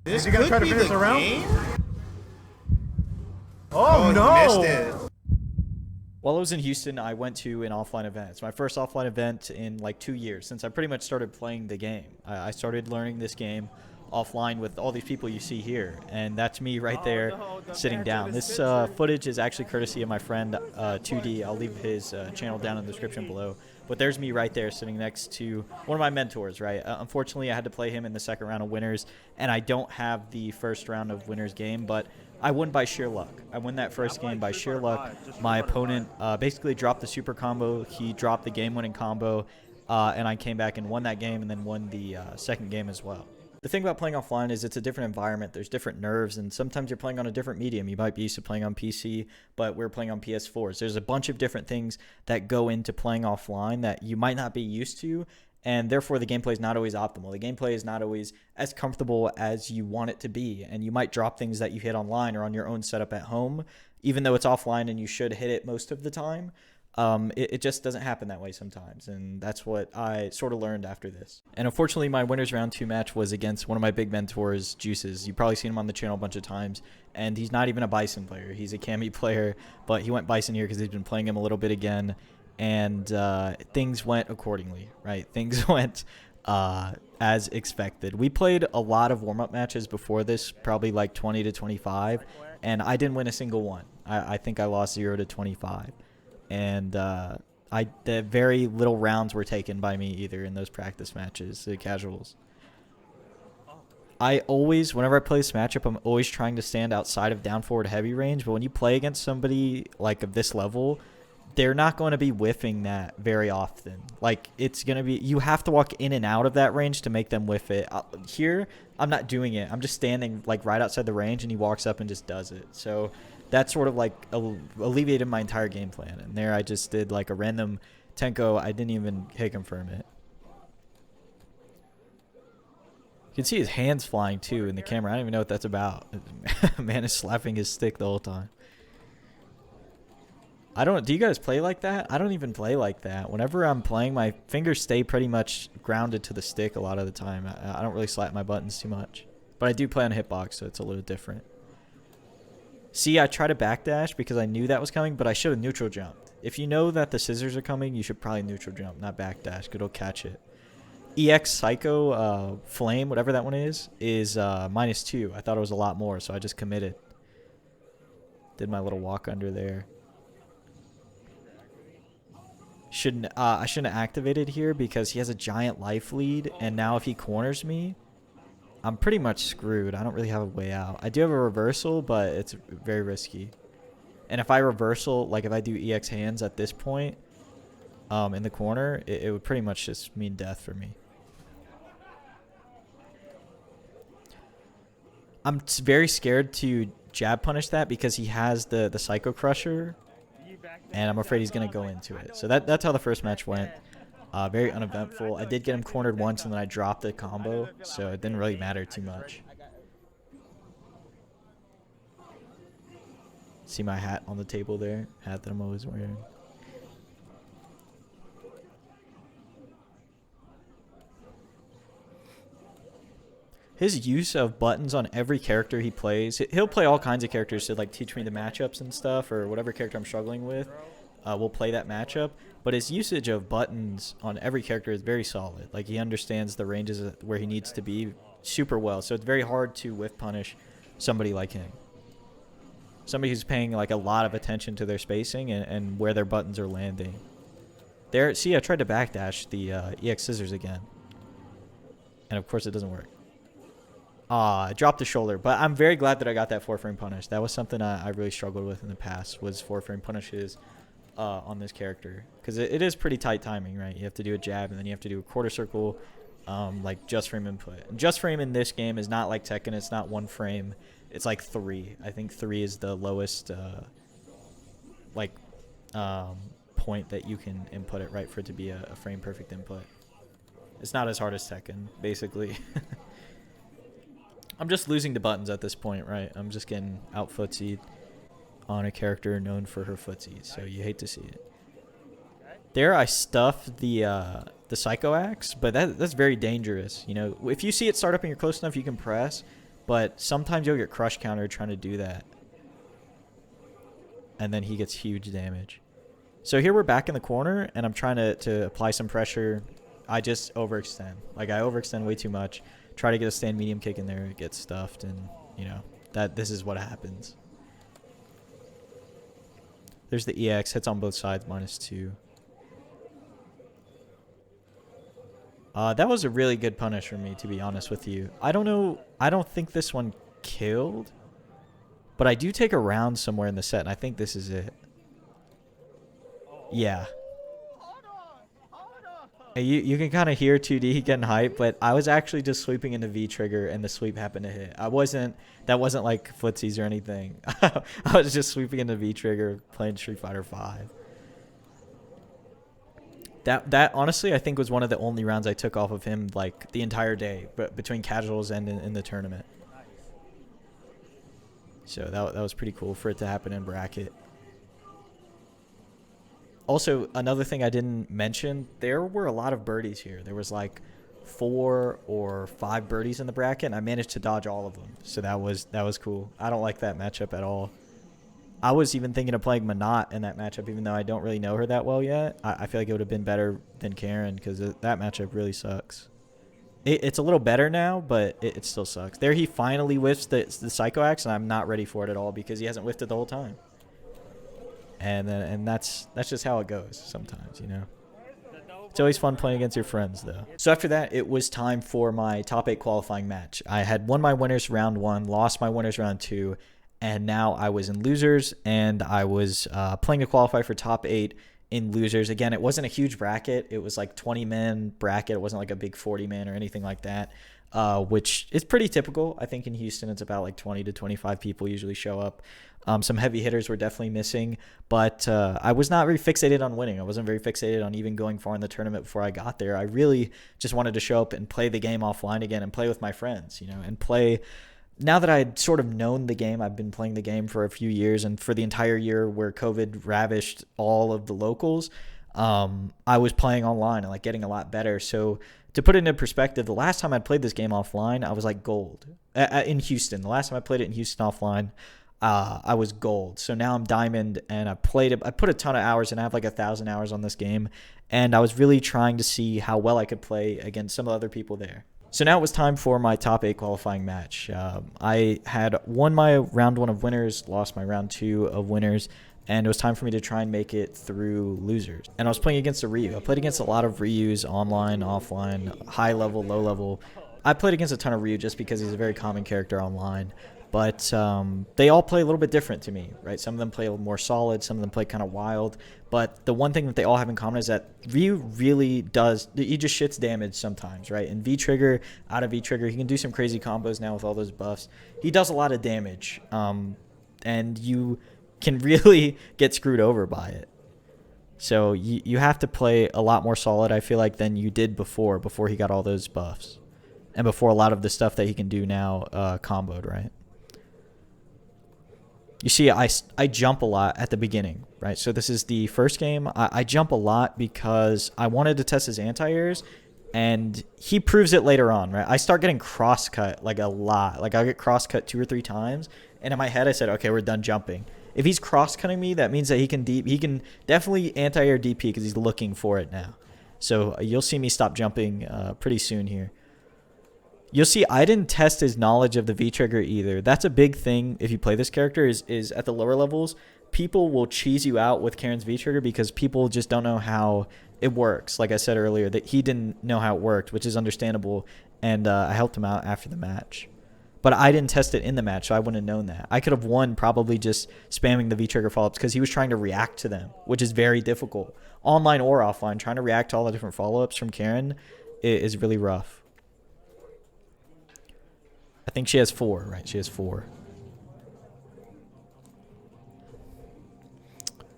This Is he gonna could try to be finish the the round? game. Oh, no! He missed it. While I was in Houston, I went to an offline event. It's my first offline event in like 2 years since I pretty much started playing the game. I started learning this game offline with all these people you see here, and that's me right there sitting down. This footage is actually courtesy of my friend 2D. I'll leave his channel down in the description below. But there's me right there sitting next to one of my mentors, right? Unfortunately, I had to play him in the second round of winners, and I don't have the first round of winners game, but I won by sheer luck. I won that first game by sheer luck. My opponent basically dropped the super combo. He dropped the game-winning combo, and I came back and won that game and then won the second game as well. The thing about playing offline is it's a different environment. There's different nerves, and sometimes you're playing on a different medium. You might be used to playing on PC, but we're playing on PS4s. There's a bunch of different things that go into playing offline that you might not be used to, and therefore the gameplay is not always optimal. The gameplay is not always as comfortable as you want it to be, and you might drop things that you hit online or on your own setup at home, even though it's offline and you should hit it most of the time. It just doesn't happen that way sometimes, and that's what I sort of learned after this. And unfortunately, my winners round 2 match was against one of my big mentors, Juices. You've probably seen him on the channel a bunch of times, and he's not even a Bison player. He's a Cammy player, but he went Bison here because he's been playing him a little bit again, and things went accordingly, right? Things went as expected. We played a lot of warm-up matches before this, probably like 20 to 25, and I didn't win a single one. I think I lost 0 to 25. And the very little rounds were taken by me either in those practice matches, the casuals. I always, whenever I play this matchup, I'm always trying to stand outside of down forward heavy range. But when you play against somebody like of this level, they're not going to be whiffing that very often. Like, it's going to be, you have to walk in and out of that range to make them whiff it. Here, I'm not doing it. I'm just standing like right outside the range, and he walks up and just does it. So that sort of like alleviated my entire game plan. And there I just did like a random Tenko. I didn't even hit confirm it. You can see his hands flying too in the camera. I don't even know what that's about. Man is slapping his stick the whole time. Do you guys play like that? I don't even play like that. Whenever I'm playing, my fingers stay pretty much grounded to the stick a lot of the time. I don't really slap my buttons too much. But I do play on hitbox, so it's a little different. See, I tried to backdash because I knew that was coming, but I should have neutral jumped. If you know that the scissors are coming, you should probably neutral jump, not backdash, because it'll catch it. EX Psycho Flame, whatever that one is -2. I thought it was a lot more, so I just committed. Did my little walk under there. I shouldn't have activated here because he has a giant life lead, and now if he corners me, I'm pretty much screwed. I don't really have a way out. I do have a reversal, but it's very risky. And if I reversal, like if I do EX hands at this point in the corner, it would pretty much just mean death for me. I'm very scared to jab punish that because he has the Psycho Crusher, and I'm afraid he's going to go into it. So that's how the first match went. Very uneventful. I did get him cornered once, and then I dropped the combo, so it didn't really matter too much. See my hat on the table there? Hat that I'm always wearing. His use of buttons on every character he plays, he'll play all kinds of characters to like teach me the matchups and stuff, or whatever character I'm struggling with. We'll play that matchup, but his usage of buttons on every character is very solid. Like, he understands the ranges where he needs to be super well, so it's very hard to whiff punish somebody like him. Somebody who's paying like a lot of attention to their spacing and where their buttons are landing. There, see, I tried to backdash the EX scissors again, and of course it doesn't work. I dropped the shoulder, but I'm very glad that I got that 4-frame punish. That was something I really struggled with in the past, was 4-frame punishes on this character, because it is pretty tight timing, right? You have to do a jab, and then you have to do a quarter circle, like just frame input. And just frame in this game is not like Tekken. It's not 1 frame. It's like 3. I think 3 is the lowest point that you can input it, right, for it to be a frame perfect input. It's not as hard as Tekken, basically. I'm just losing the buttons at this point, right? I'm just getting out footsied on a character known for her footsies, so you hate to see it. There, I stuffed the Psycho Axe, but that's very dangerous. You know, if you see it start up and you're close enough, you can press. but sometimes you'll get crush counter trying to do that. And then he gets huge damage. So here we're back in the corner, and I'm trying to apply some pressure. I just overextend. Like, I overextend way too much. Try to get a stand medium kick in there, it gets stuffed, and, you know, this is what happens. There's the EX, hits on both sides, -2. That was a really good punish for me, to be honest with you. I don't know. I don't think this one killed, but I do take a round somewhere in the set, and I think this is it. Yeah. You can kind of hear 2D getting hyped, but I was actually just sweeping into V trigger, and the sweep happened to hit. That wasn't like footsies or anything. I was just sweeping into V trigger, playing Street Fighter 5. That honestly, I think, was one of the only rounds I took off of him, like, the entire day, but between casuals and in the tournament. So that was pretty cool for it to happen in bracket. Also, another thing I didn't mention, there were a lot of birdies here. There was like 4 or 5 birdies in the bracket, and I managed to dodge all of them. So that was cool. I don't like that matchup at all. I was even thinking of playing Manat in that matchup, even though I don't really know her that well yet. I feel like it would have been better than Karen, because that matchup really sucks. It's a little better now, but it still sucks. There he finally whiffs the Psycho Axe, and I'm not ready for it at all because he hasn't whiffed it the whole time. And that's just how it goes sometimes, you know. It's always fun playing against your friends, though. So after that, it was time for my top 8 qualifying match. I had won my winners round 1, lost my winners round 2, and now I was in losers, and I was playing to qualify for top 8 in losers. Again, it wasn't a huge bracket. It was like 20-man bracket. It wasn't like a big 40-man or anything like that, which is pretty typical. I think in Houston, it's about like 20 to 25 people usually show up. Some heavy hitters were definitely missing, but I was not very fixated on winning. I wasn't very fixated on even going far in the tournament before I got there. I really just wanted to show up and play the game offline again and play with my friends, you know, and play. Now that I had sort of known the game, I've been playing the game for a few years, and for the entire year where COVID ravished all of the locals, I was playing online and like getting a lot better. So to put it into perspective, the last time I played this game offline, I was like gold in Houston. The last time I played it in Houston offline, I was gold. So now I'm diamond, and I put a ton of hours, and I have like 1,000 hours on this game, and I was really trying to see how well I could play against some of the other people there. So now it was time for my top 8 qualifying match. I had won my round 1 of winners, lost my round 2 of winners, and it was time for me to try and make it through losers. And I was playing against a Ryu. I played against a lot of Ryus, online, offline, high level, low level. I played against a ton of Ryu just because he's a very common character online. But they all play a little bit different to me, right? Some of them play a little more solid. Some of them play kind of wild. But the one thing that they all have in common is that Ryu really does, he just shits damage sometimes, right? In V-Trigger, out of V-Trigger, he can do some crazy combos now with all those buffs. He does a lot of damage, and you can really get screwed over by it. So you have to play a lot more solid, I feel like, than you did before he got all those buffs. And before a lot of the stuff that he can do now comboed, right? You see, I jump a lot at the beginning, right? So this is the first game. I jump a lot because I wanted to test his anti-airs, and he proves it later on, right? I start getting cross-cut like a lot. Like I'll get cross-cut 2 or 3 times, and in my head I said, okay, we're done jumping. If he's cross-cutting me, that means that he can definitely anti-air DP because he's looking for it now. So you'll see me stop jumping pretty soon here. You'll see I didn't test his knowledge of the V-Trigger either. That's a big thing if you play this character is at the lower levels, people will cheese you out with Karen's V-Trigger because people just don't know how it works. Like I said earlier, that he didn't know how it worked, which is understandable, and I helped him out after the match. But I didn't test it in the match, so I wouldn't have known that. I could have won probably just spamming the V-Trigger follow-ups because he was trying to react to them, which is very difficult. Online or offline, trying to react to all the different follow-ups from Karen is really rough. I think she has 4, right? She has 4.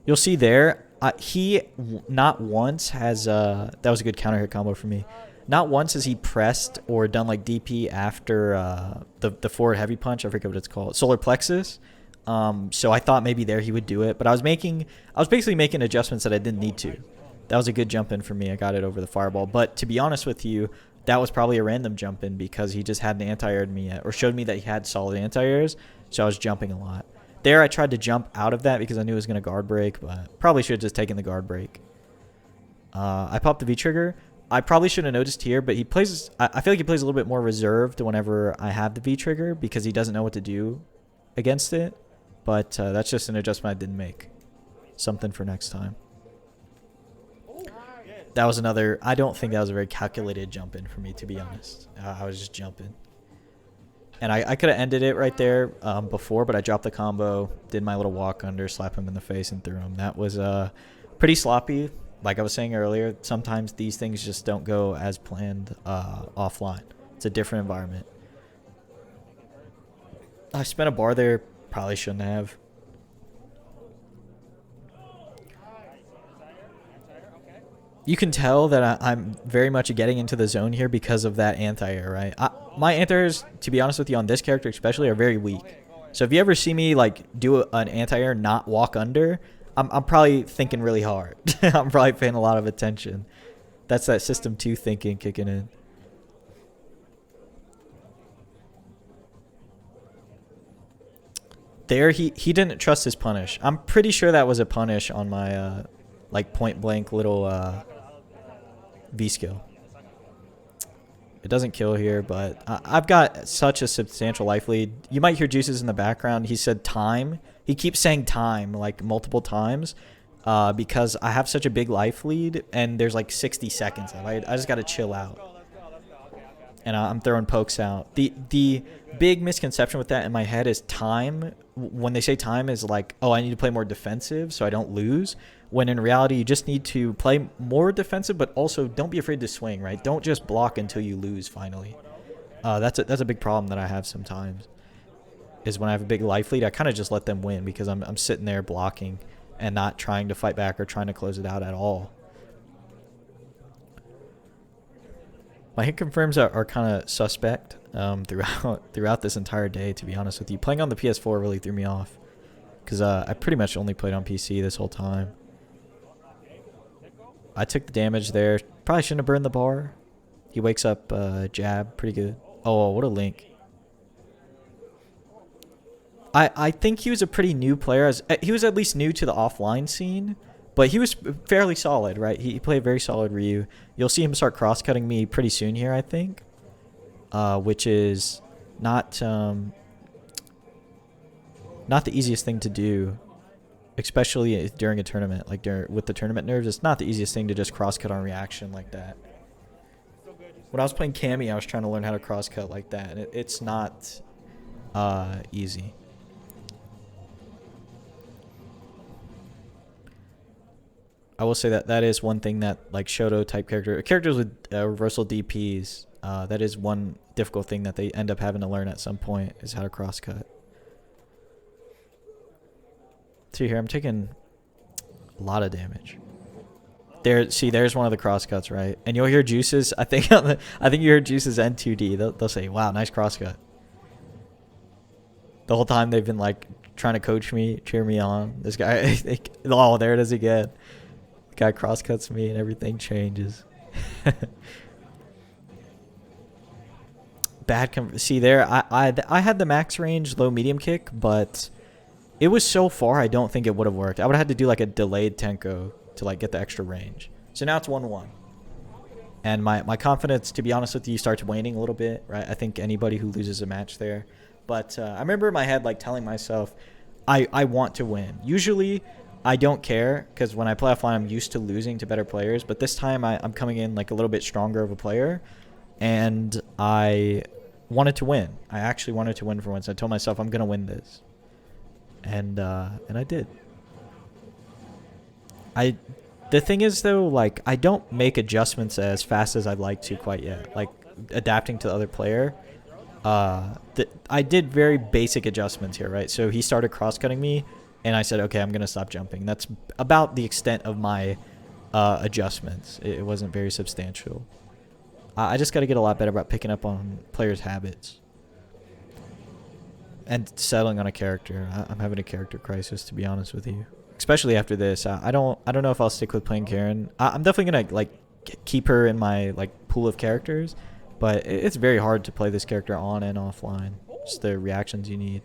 You'll see there, he not once has, that was a good counter hit combo for me. Not once has he pressed or done like DP after the forward heavy punch. I forget what it's called. Solar plexus. So I thought maybe there he would do it, but I was basically making adjustments that I didn't need to. That was a good jump in for me. I got it over the fireball. But to be honest with you, that was probably a random jump in because he just hadn't anti-aired me yet or showed me that he had solid anti-airs, so I was jumping a lot. There I tried to jump out of that because I knew it was going to guard break, but probably should have just taken the guard break. I popped the V-trigger. I probably should have noticed here, but he plays. I feel like he plays a little bit more reserved whenever I have the V-trigger because he doesn't know what to do against it. But that's just an adjustment I didn't make. Something for next time. That was another. I don't think that was a very calculated jump in for me, to be honest. I was just jumping. And I could have ended it right there before, but I dropped the combo, did my little walk under, slap him in the face, and threw him. That was pretty sloppy. Like I was saying earlier, sometimes these things just don't go as planned offline. It's a different environment. I spent a bar there. Probably shouldn't have. You can tell that I'm very much getting into the zone here because of that anti-air, right? My anti-airs, to be honest with you, on this character especially, are very weak. So if you ever see me like do an anti-air, not walk under, I'm probably thinking really hard. I'm probably paying a lot of attention. That's that system 2 thinking kicking in. There, he didn't trust his punish. I'm pretty sure that was a punish on my like point blank little V skill. It doesn't kill here, but I've got such a substantial life lead. You might hear Juices in the background. He said time. He keeps saying time like multiple times because I have such a big life lead and there's like 60 seconds. I just got to chill out. And I'm throwing pokes out. The big misconception with that in my head is time. When they say time is like, oh, I need to play more defensive so I don't lose. When in reality, you just need to play more defensive, but also don't be afraid to swing, right? Don't just block until you lose finally. That's a big problem that I have sometimes. Is when I have a big life lead, I kind of just let them win because I'm sitting there blocking and not trying to fight back or trying to close it out at all. My hit confirms are kind of suspect throughout this entire day, to be honest with you. Playing on the PS4 really threw me off because I pretty much only played on PC this whole time. I took the damage there. Probably shouldn't have burned the bar. He wakes up jab. Pretty good. Oh, what a link. I think he was a pretty new player. He was at least new to the offline scene. But he was fairly solid, right? He played very solid Ryu. You'll see him start cross-cutting me pretty soon here, I think. Which is not the easiest thing to do. Especially during a tournament. Like with the tournament nerves, it's not the easiest thing to just cross-cut on reaction like that. When I was playing Cammy, I was trying to learn how to cross-cut like that. And it's not easy. I will say that is one thing that like Shoto type characters with reversal DPs, that is one difficult thing that they end up having to learn at some point is how to cross cut. See here, I'm taking a lot of damage. There's one of the cross cuts, right? And you'll hear Juices. I think you heard Juices N2D. They'll say, "Wow, nice cross cut." The whole time they've been like trying to coach me, cheer me on. This guy, oh, there it is again. Guy cross-cuts me and everything changes. See there, I had the max range low medium kick, but it was so far I don't think it would have worked. I would have had to do like a delayed Tenko to like get the extra range. So now it's 1-1. And my confidence, to be honest with you, starts waning a little bit, right? I think anybody who loses a match there. But I remember in my head like telling myself, I want to win. Usually I don't care because when I play offline, I'm used to losing to better players. But this time I'm coming in like a little bit stronger of a player. And I wanted to win. I actually wanted to win for once. I told myself I'm going to win this. And I did. The thing is, though, like, I don't make adjustments as fast as I'd like to quite yet. Like, adapting to the other player. I did very basic adjustments here, right? So he started cross-cutting me. And I said, okay, I'm going to stop jumping. That's about the extent of my adjustments. It wasn't very substantial. I just got to get a lot better about picking up on players' habits. And settling on a character. I'm having a character crisis, to be honest with you. Especially after this. I don't know if I'll stick with playing Karen. I'm definitely going to like keep her in my like pool of characters, but it's very hard to play this character on and offline. Just the reactions you need.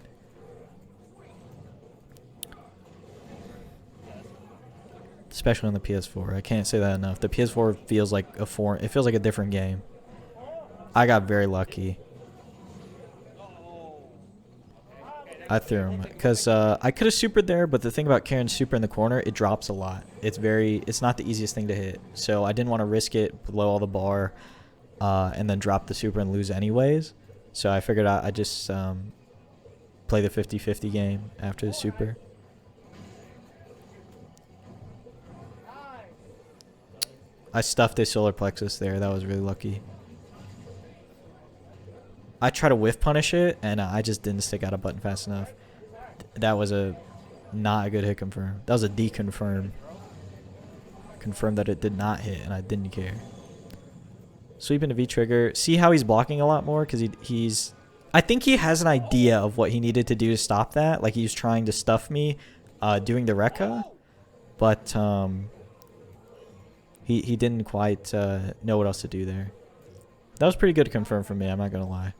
Especially on the PS4. I can't say that enough. The PS4 feels like it feels like a different game. I got very lucky. I threw him because I could have supered there, but the thing about carrying super in the corner, it drops a lot. It's not the easiest thing to hit, so I didn't want to risk it below all the bar, and then drop the super and lose anyways. So I figured I just play the 50-50 game after the super. I stuffed a solar plexus there. That was really lucky. I try to whiff punish it, and I just didn't stick out a button fast enough. That was not a good hit confirm. That was a deconfirm. Confirmed that it did not hit, and I didn't care. Sweep into V trigger. See how he's blocking a lot more? Because he's... I think he has an idea of what he needed to do to stop that. Like, he was trying to stuff me doing the Rekka. But he didn't quite know what else to do there. That was pretty good to confirm for me, I'm not going to lie.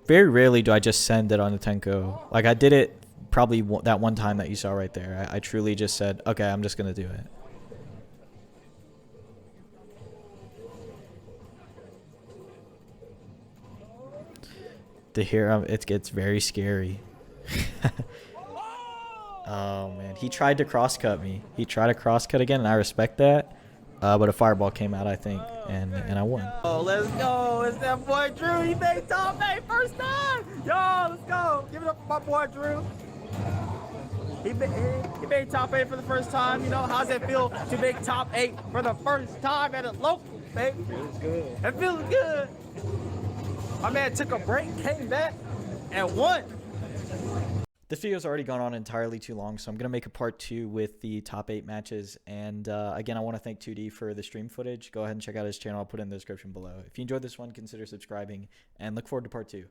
Very rarely do I just send it on the Tenko. Like, I did it probably that one time that you saw right there. I truly just said, okay, I'm just going to do it. The hero, it gets very scary. Oh, man. He tried to cross-cut me. He tried to cross-cut again, and I respect that. But a fireball came out, I think, and I won. Oh, let's go. It's that boy Drew. He made top 8 first time. Yo, let's go. Give it up for my boy Drew. He made top 8 for the first time. You know, how's it feel to make top 8 for the first time at a local, baby? Feels good. It feels good. My man took a break, came back, and won. This video's already gone on entirely too long, so I'm going to make a part 2 with the top 8 matches. And again, I want to thank 2D for the stream footage. Go ahead and check out his channel. I'll put it in the description below. If you enjoyed this one, consider subscribing, and look forward to part 2.